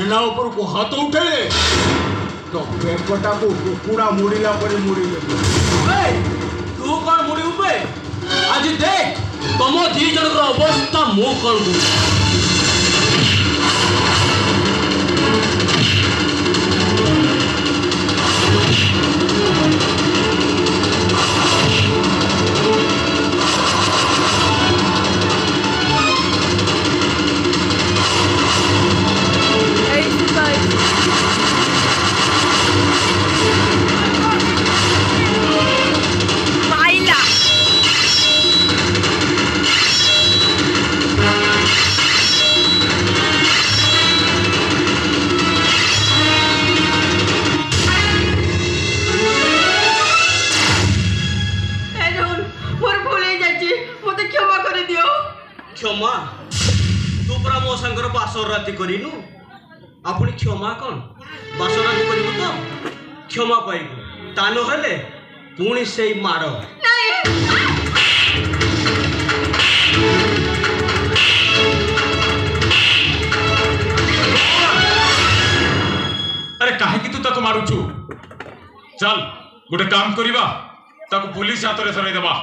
ଝରଣା ଉପରକୁ ହାତ ଉଠେଇଲେ ତ ବେକଟାକୁ କୁକୁଡ଼ା ମୁଡ଼ିଲା ପରେ ମୁଡ଼ିଲେ। ତୁ କଣ ମୁଡ଼ିବୁ ବେ? ଆଜି ଦେଖ ତମ ଦି ଜଣଙ୍କର ଅବସ୍ଥା ମୁଁ କଣ କରୁଛି। क्षमा तू परा मो सांगर बासर राति करिनु आपुनी क्षमा कौन बासर राति करिबु तो क्षमा पाइबु ता न हेले पुणी सेई मारो अरे काहे कि तू तक मारुछु चल गोटे काम करिबा ताको पुलिस हाथ रे सराई देबा।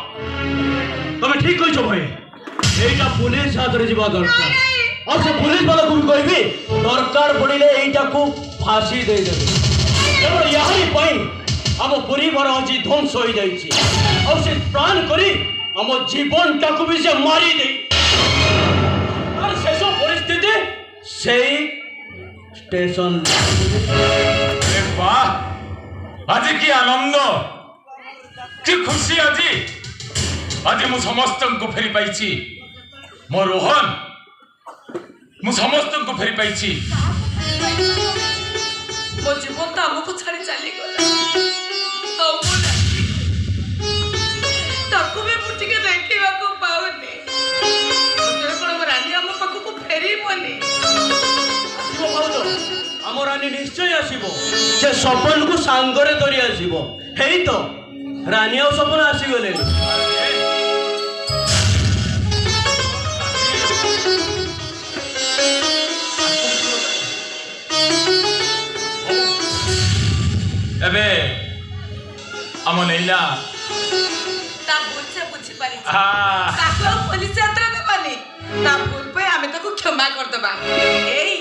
तमे ठीक कहिছো भाई एटा पुलिस हाथ रे जीवा दरकार और से पुलिस वाला को भी कहबी दरकार पड़िले एटा को फांसी दे देबे केवल यही पई हम परिवार आज ध्वंस हो जाइछि और से प्राण करी हम जीवन टाको भी से मारी दे और शेष परिस्थिति सेई स्टेशन। अरे वाह आज की आनंद की खुशी आज मु समस्त को फेरी पाइछि मो रोहन मु समस्त को फेरी पाइछि मो जीवन तो हमको छाड़ी चली गला ताको भी मुटिके देखिबा को पाउनी तोरे कोन रानी हम पाखु को फेरी बनी आसीबो भाउलो हम रानी निश्चय आसीबो से सपन को सांगरे धरि आसीबो हेई तो रानी और सपन आसी गले एबे हम नैला ता भूल से बुझी पारी हां ताको पुलिस यात्रा देबानी ता भूल पे हमें ताको क्षमा कर दबा एई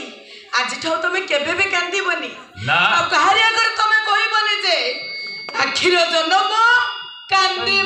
आज ठौ तमे केबे भी कांदी बनी ना अब कहारी अगर तमे कोई बनी जे आखिर जन्म कांदी